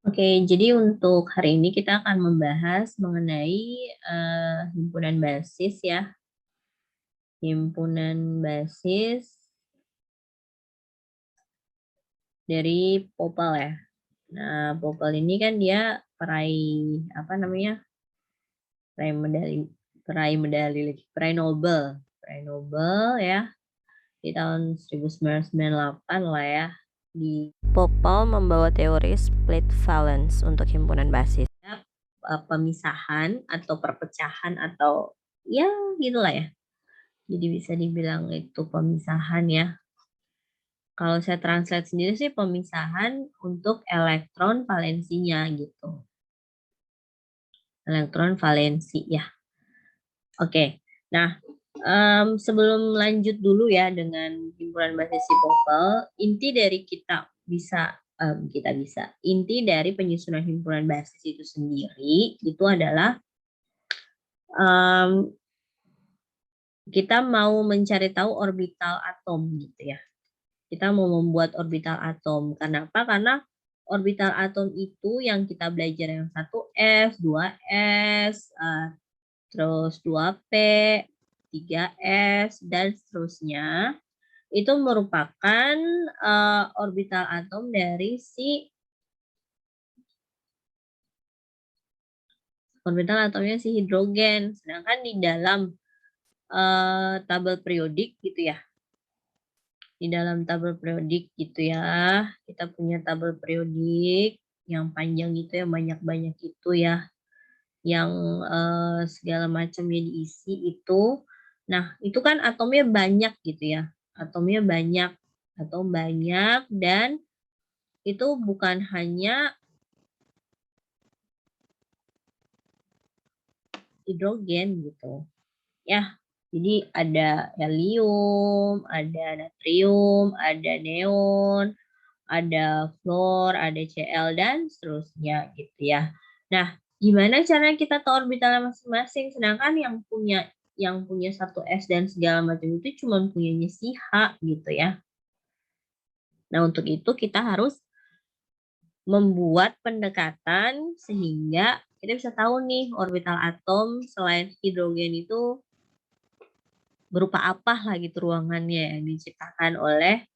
Oke, jadi untuk hari ini kita akan membahas mengenai himpunan basis ya. Himpunan basis dari Popal ya. Nah, Popal ini kan dia peraih apa namanya? Peraih medali lagi, peraih Nobel ya di tahun 1998 lah ya. Di Popal membawa teori split valence untuk himpunan basis. Pemisahan atau perpecahan atau ya gitulah ya. Jadi bisa dibilang itu pemisahan ya. Kalau saya translate sendiri sih pemisahan untuk elektron valensinya gitu. Elektron valensi ya. Oke. Nah, sebelum lanjut dulu ya dengan himpunan basis Popel, inti dari inti dari penyusunan himpunan basis itu sendiri itu adalah um, kita mau mencari tahu orbital atom gitu ya. Kita mau membuat orbital atom. Kenapa? Karena orbital atom itu yang kita belajar yang 1s, 2s, terus 2p, 3s, dan seterusnya. Itu merupakan orbital atom dari orbital atomnya si hidrogen. Sedangkan di dalam tabel periodik gitu ya, di dalam tabel periodik gitu ya. Kita punya tabel periodik yang panjang gitu ya, banyak-banyak itu ya, yang segala macamnya diisi itu. Nah, itu kan atomnya banyak gitu ya. Atomnya banyak, atom banyak, dan itu bukan hanya hidrogen gitu. Ya, jadi ada helium, ada natrium, ada neon, ada fluor, ada Cl, dan seterusnya gitu ya. Nah, gimana caranya kita tahu orbitalnya masing-masing? Sedangkan yang punya satu S dan segala macam itu cuma punyanya si H gitu ya. Nah, untuk itu kita harus membuat pendekatan sehingga kita bisa tahu nih orbital atom selain hidrogen itu berupa apa lah gitu ruangannya yang diciptakan oleh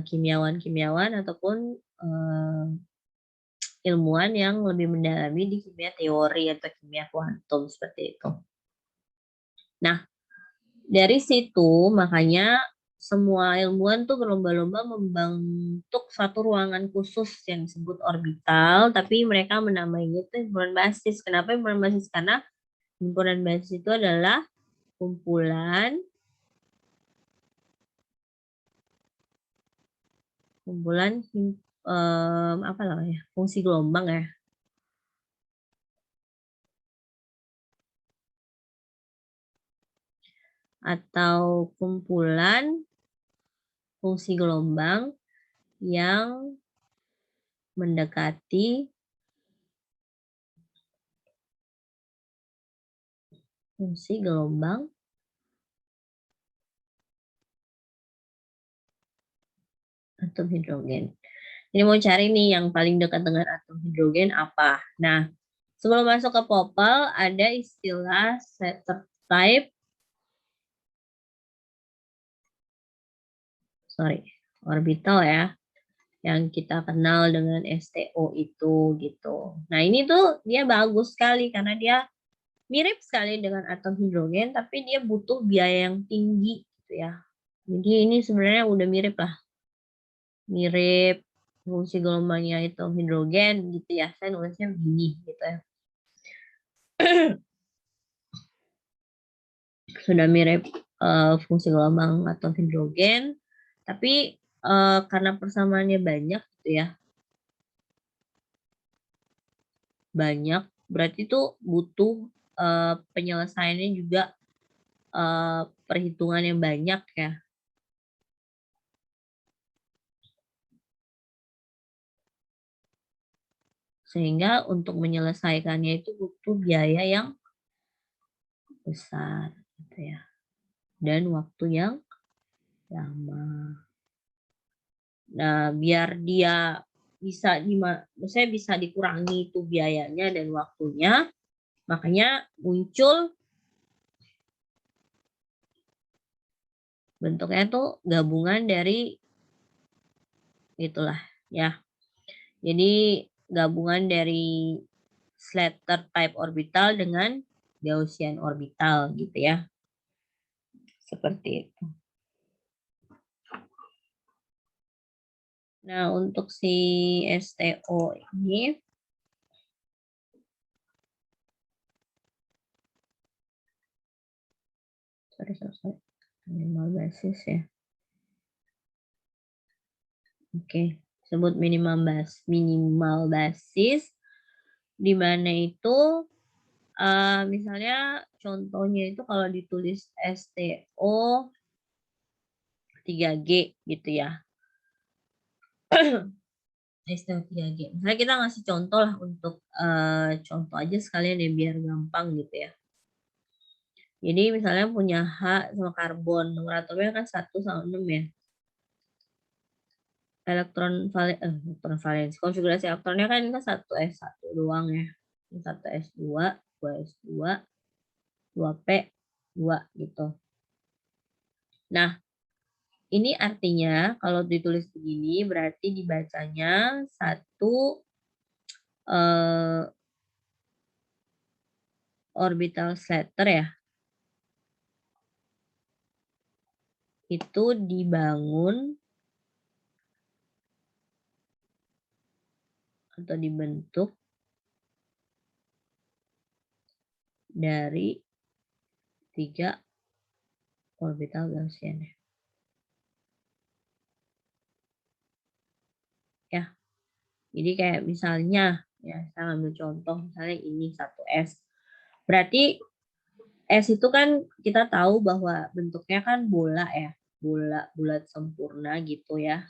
kimia-kimia ataupun ilmuwan yang lebih mendalami di kimia teori atau kimia kuantum seperti itu. Nah, dari situ makanya semua ilmuwan tuh berlomba-lomba membentuk satu ruangan khusus yang disebut orbital, tapi mereka menamainya itu himpunan basis. Kenapa himpunan basis? Karena himpunan basis itu adalah kumpulan apa namanya, fungsi gelombang ya, atau kumpulan fungsi gelombang yang mendekati fungsi gelombang atom hidrogen. Ini mau cari nih yang paling dekat dengan atom hidrogen apa. Nah, sebelum masuk ke Popel, ada istilah Setter type, orbital ya, yang kita kenal dengan STO itu gitu. Nah, ini tuh dia bagus sekali karena dia mirip sekali dengan atom hidrogen, tapi dia butuh biaya yang tinggi gitu ya. Jadi ini sebenarnya udah mirip lah, mirip fungsi gelombangnya itu hidrogen gitu ya. Saya nulisnya begini gitu ya. Sudah mirip fungsi gelombang atau hidrogen, tapi karena persamaannya banyak gitu ya, banyak berarti itu butuh penyelesaiannya juga perhitungan yang banyak ya, sehingga untuk menyelesaikannya itu butuh biaya yang besar gitu ya, dan waktu yang lama. Nah, biar dia maksudnya bisa dikurangi itu biayanya dan waktunya, makanya muncul bentuknya tuh gabungan dari itulah ya. Jadi gabungan dari Slater type orbital dengan Gaussian orbital gitu ya. Seperti itu. Nah, untuk si STO ini sorry. Minimal basis ya. Oke, sebut minimal basis di mana itu misalnya contohnya itu kalau ditulis STO 3G gitu ya. STO 3G. Misalnya kita ngasih contoh lah untuk contoh aja sekalian ya biar gampang gitu ya. Jadi misalnya punya H sama karbon, nomor atomnya kan 1 sama 6 ya. Elektron valensi. Konfigurasi elektronnya kan ini kan 1s1 doang ya. Ini 1s2, 2s2, 2p2 gitu. Nah, ini artinya kalau ditulis begini berarti dibacanya satu orbital Slater ya. Itu dibangun atau dibentuk dari 3 orbital Gaussian ya. Jadi kayak misalnya ya saya ambil contoh misalnya ini 1s. Berarti S itu kan kita tahu bahwa bentuknya kan bola ya. Bola bulat sempurna gitu ya.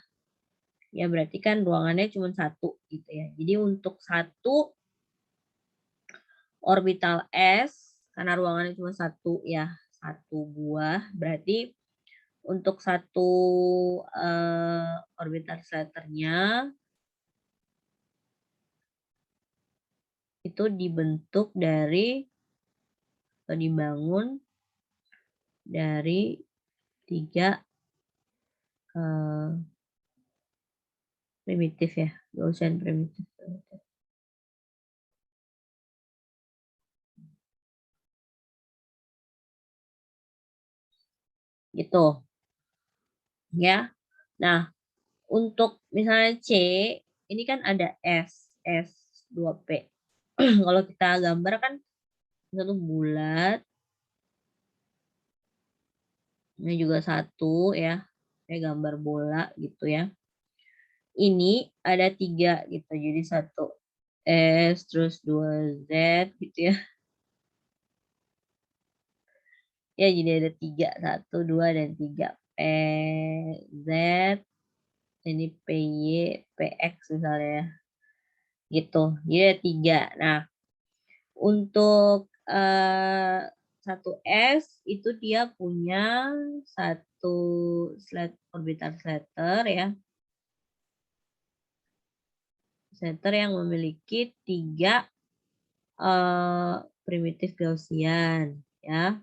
Ya berarti kan ruangannya cuma 1 gitu ya. Jadi untuk 1 orbital S karena ruangannya cuma 1 ya, 1 buah, berarti untuk 1 orbital Slaternya itu dibentuk dari atau dibangun dari 3 primitif ya, Gaussian primitif. Gitu. Ya. Nah, untuk misalnya C, ini kan ada S2P. Kalau kita gambar kan satu bulat, ini juga 1 ya. Saya gambar bola gitu ya. Ini ada 3 gitu. Jadi 1 S terus 2 Z gitu ya. Ya jadi ada 3, 1, 2, dan 3. Z, ini PY, PX misalnya ya. Gitu. Jadi ada 3. Nah, untuk 1S itu dia punya 1 orbital Slater ya. Slater yang memiliki 3 primitif Gaussian ya.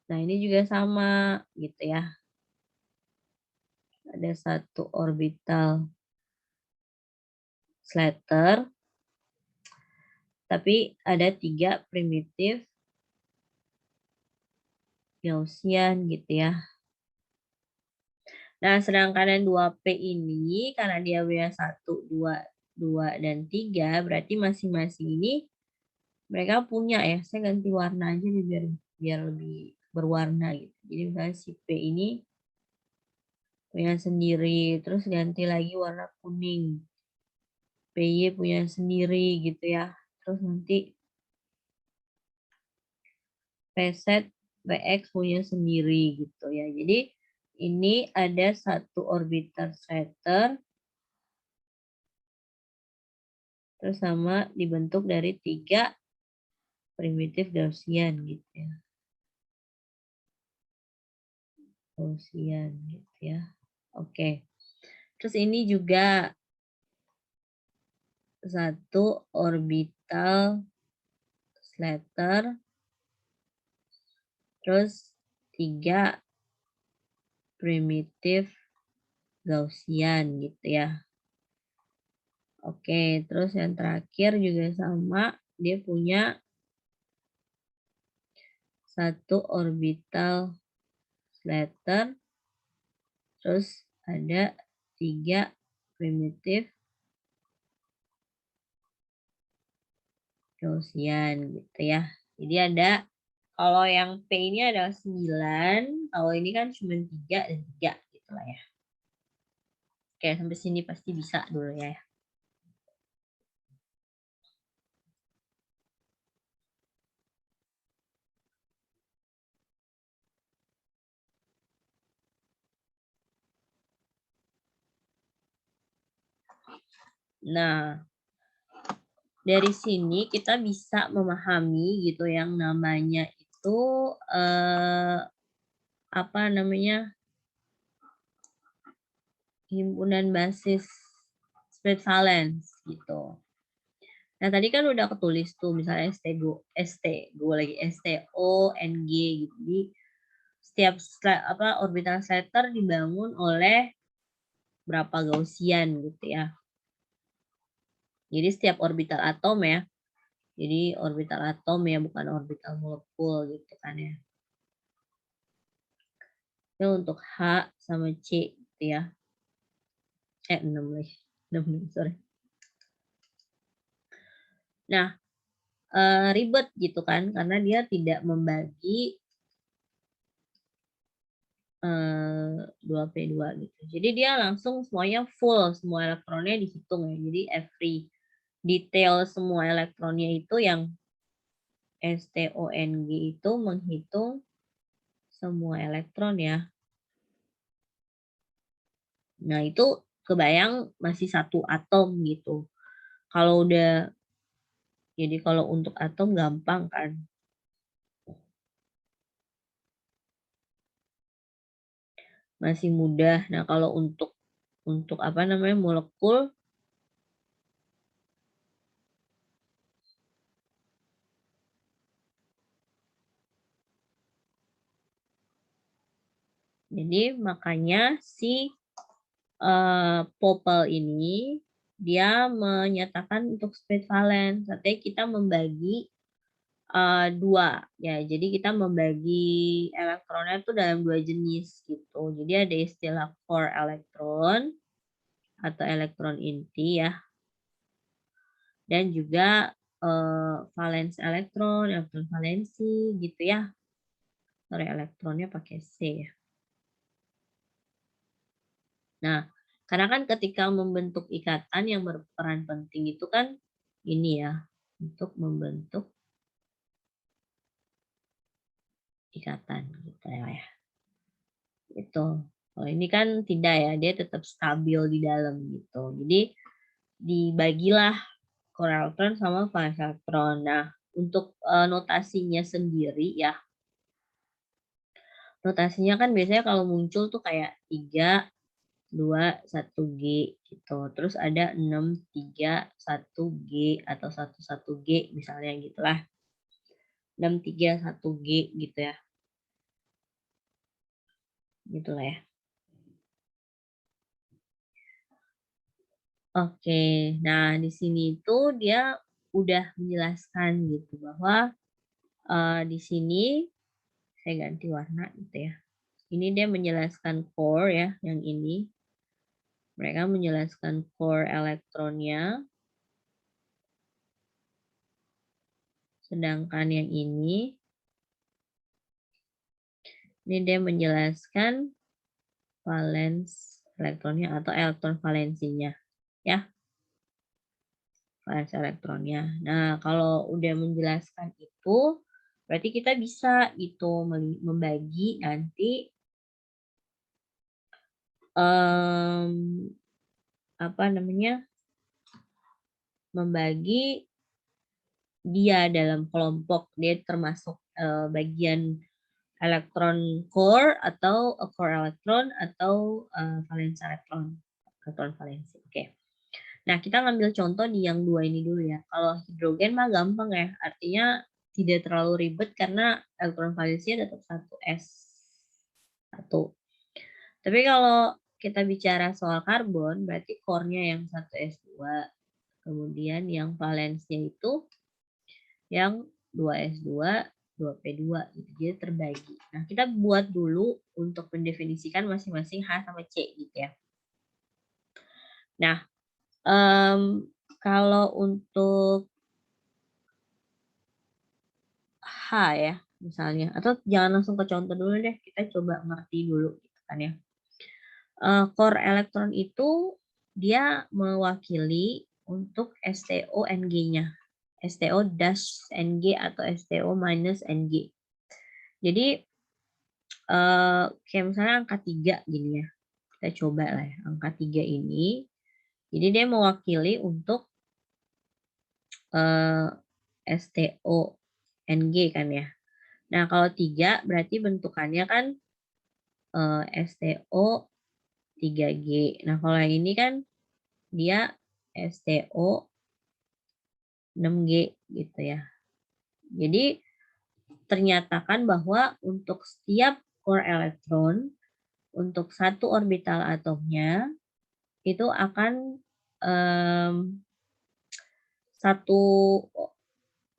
Nah, ini juga sama gitu ya. Ada 1 orbital Slater tapi ada 3 primitif Gaussian gitu ya. Nah, sedangkan yang 2P ini karena dia punya 1, 2, 2, dan 3 berarti masing-masing ini mereka punya ya. Saya ganti warna aja nih biar lebih berwarna gitu. Jadi misalnya si P ini punya sendiri, terus ganti lagi warna kuning. PY punya sendiri gitu ya. Terus nanti PZ, PX punya sendiri gitu ya. Jadi ini ada 1 orbital Slater terus sama dibentuk dari 3 primitif Gaussian gitu ya. Gaussian gitu ya. Oke. Terus ini juga satu orbital Slater, terus 3 primitif Gaussian gitu ya. Oke, terus yang terakhir juga sama, dia punya satu orbital Slater, terus ada 3 primitif Gaussian gitu ya. Jadi ada kalau yang P ini adalah 9, kalau ini kan cuma 3 dan 3 gitu lah ya. Oke, sampai sini pasti bisa dulu ya. Nah, dari sini kita bisa memahami gitu yang namanya itu apa namanya, himpunan basis split valence gitu. Nah, tadi kan udah ketulis tuh misalnya gue lagi STONG gitu. Jadi setiap orbital Slater dibangun oleh berapa Gaussian gitu ya. Jadi setiap orbital atom ya. Jadi orbital atom ya, bukan orbital molekul gitu kan ya. Itu untuk H sama C gitu ya. 6 lagi. 6, sorry. Nah, ribet gitu kan karena dia tidak membagi 2p2 gitu. Jadi dia langsung semuanya full, semua elektronnya dihitung ya. Jadi every detail semua elektronnya itu yang STONG itu menghitung semua elektron ya. Nah, itu kebayang masih satu atom gitu. Kalau udah jadi kalau untuk atom gampang kan. Masih mudah. Nah, kalau untuk apa namanya molekul jadi makanya si Popel ini dia menyatakan untuk split valence. Artinya kita membagi 2 ya. Jadi kita membagi elektronnya itu dalam 2 jenis gitu. Jadi ada istilah core elektron atau elektron inti ya. Dan juga valence elektron valensi gitu ya. Sorry, elektronnya pakai C ya. Nah, karena kan ketika membentuk ikatan yang berperan penting itu kan ini ya, untuk membentuk ikatan gitu ya. Itu. Kalau ini kan tidak ya, dia tetap stabil di dalam gitu. Jadi dibagilah core elektron sama valence elektron. Nah, untuk notasinya sendiri ya, notasinya kan biasanya kalau muncul tuh kayak 3, 2, 1 G gitu. Terus ada 6, 3, 1 G atau 1, 1 G misalnya gitulah. 6, 3, 1 G gitu ya. Gitulah ya. Oke, nah di sini itu dia udah menjelaskan gitu bahwa di sini saya ganti warna gitu ya. Ini dia menjelaskan core ya, yang ini. Mereka menjelaskan core elektronnya. Sedangkan yang ini dia menjelaskan valence elektronnya atau elektron valensinya. Ya, valence elektronnya. Nah, kalau udah menjelaskan itu, berarti kita bisa itu membagi nanti apa namanya, membagi dia dalam kelompok, dia termasuk bagian elektron core atau core elektron atau valensi elektron, elektron valensi. Oke. Nah, kita ngambil contoh di yang dua ini dulu ya. Kalau hidrogen mah gampang ya, artinya tidak terlalu ribet karena elektron valensinya tetap 1s1. Tapi kalau kita bicara soal karbon, berarti core-nya yang 1s2, kemudian yang valensinya itu yang 2s2, 2p2 gitu. Jadi terbagi. Nah, kita buat dulu untuk mendefinisikan masing-masing H sama C gitu ya. Nah, kalau untuk H ya, misalnya, atau jangan langsung ke contoh dulu deh, kita coba ngerti dulu gitu kan ya. Core elektron itu dia mewakili untuk STO-NG-nya. STO-NG atau STO-NG. Jadi kayak misalnya angka 3 gini ya. Kita coba lah ya, angka 3 ini. Jadi dia mewakili untuk STO-NG kan ya. Nah, kalau 3 berarti bentukannya kan STO 3G. Nah, kalau yang ini kan dia STO 6G gitu ya. Jadi ternyatakan bahwa untuk setiap core elektron untuk satu orbital atomnya itu akan satu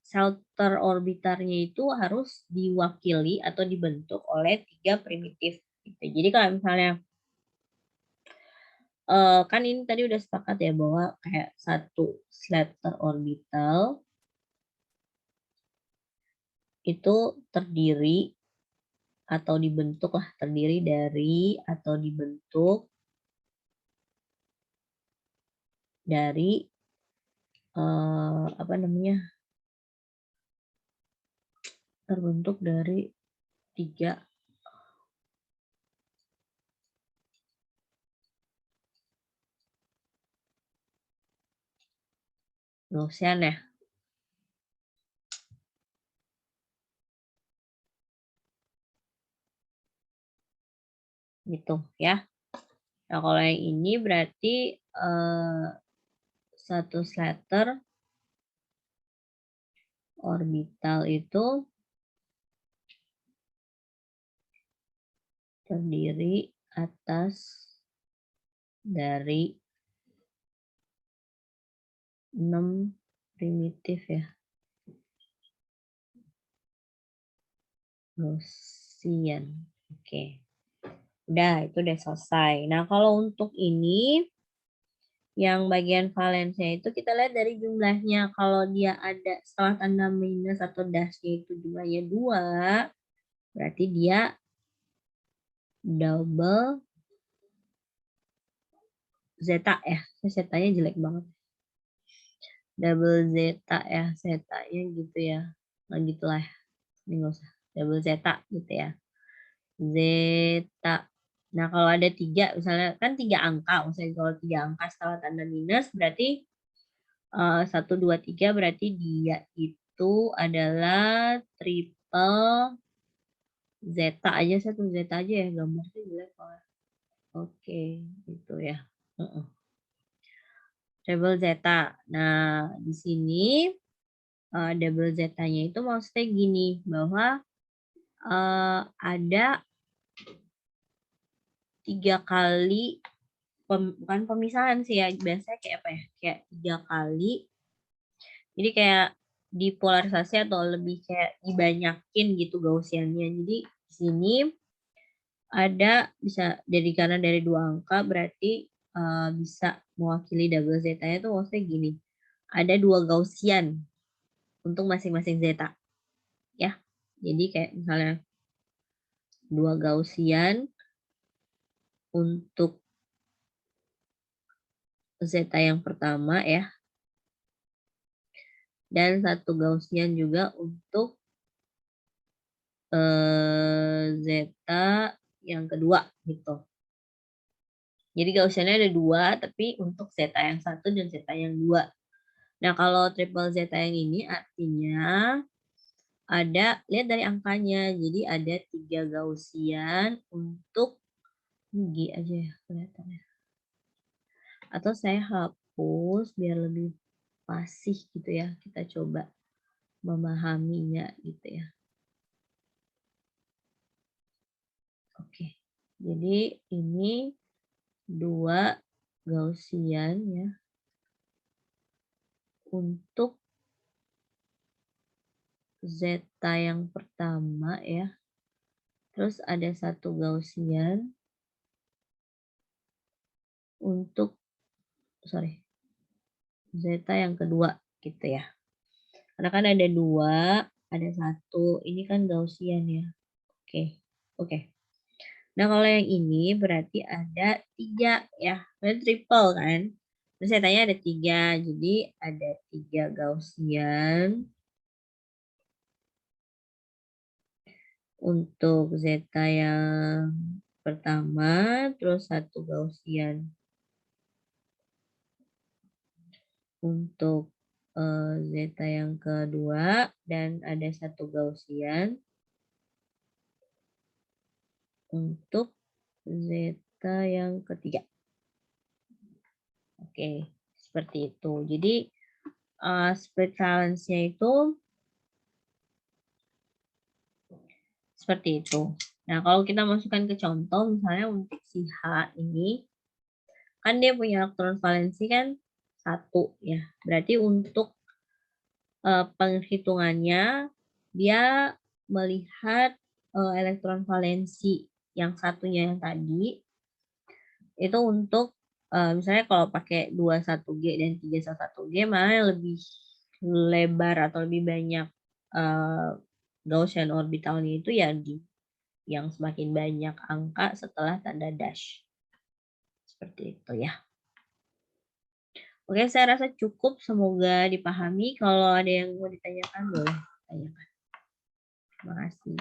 shelter orbitarnya itu harus diwakili atau dibentuk oleh 3 primitif. Gitu. Jadi kalau misalnya kan ini tadi udah sepakat ya bahwa kayak satu shelter orbital itu terdiri atau dibentuk lah, terdiri dari atau dibentuk dari apa namanya, terbentuk dari 3 Gaussian ya. Gitu ya. Nah, kalau yang ini berarti satu scatter orbital itu terdiri atas dari 6 primitif ya. Gaussian. Oke. Udah, itu udah selesai. Nah, kalau untuk ini yang bagian valensnya itu kita lihat dari jumlahnya. Kalau dia ada setelah tanda minus atau dashnya itu jumlahnya 2, berarti dia double zeta ya. Zetanya jelek banget. Double zeta ya, zetanya gitu ya. Nah gitulah. Ini nggak usah. Double zeta gitu ya. Zeta. Nah kalau ada 3, misalnya kan 3 angka. Misalnya kalau 3 angka setelah tanda minus berarti 1, 2, 3 berarti dia itu adalah triple zeta aja, satu zeta aja ya gambarnya jelek banget. Oke, gitu ya. Triple zeta. Nah, di sini double zetanya itu maksudnya gini, bahwa ada 3 kali, bukan pemisahan sih ya, biasanya kayak apa ya, kayak 3 kali, jadi kayak dipolarisasi atau lebih kayak dibanyakin gitu Gaussiannya. Jadi di sini ada bisa jadi karena dari 2 angka berarti bisa mewakili double zetanya itu maksudnya gini. Ada 2 Gaussian untuk masing-masing zeta. Ya. Jadi kayak misalnya 2 Gaussian untuk zeta yang pertama ya. Dan 1 Gaussian juga untuk zeta yang kedua gitu. Jadi Gaussiannya ada 2, tapi untuk zeta yang 1 dan zeta yang 2. Nah, kalau triple zeta yang ini artinya ada lihat dari angkanya. Jadi ada 3 Gaussian untuk G aja ya kelihatannya. Atau saya hapus biar lebih fasih gitu ya. Kita coba memahaminya gitu ya. Oke. Jadi ini 2 Gaussian ya untuk zeta yang pertama ya. Terus ada 1 Gaussian untuk zeta yang kedua gitu ya. Karena kan ada 2, ada 1, ini kan Gaussian ya. Oke. Oke. Nah, kalau yang ini berarti ada 3 ya. Berarti triple kan. Terus saya tanya ada 3. Jadi ada 3 Gaussian untuk zeta yang pertama, terus 1 Gaussian untuk zeta yang kedua, dan ada 1 Gaussian untuk zeta yang ketiga. Oke, seperti itu. Jadi split valence-nya itu seperti itu. Nah, kalau kita masukkan ke contoh, misalnya untuk si H ini, kan dia punya elektron valensi kan 1 ya. Berarti untuk penghitungannya, dia melihat elektron valensi yang satunya yang tadi, itu untuk misalnya kalau pakai 21G dan 311G, mana yang lebih lebar atau lebih banyak Gaussian orbitalnya itu ya yang semakin banyak angka setelah tanda dash. Seperti itu ya. Oke, saya rasa cukup. Semoga dipahami. Kalau ada yang mau ditanyakan, boleh tanyakan. Terima kasih.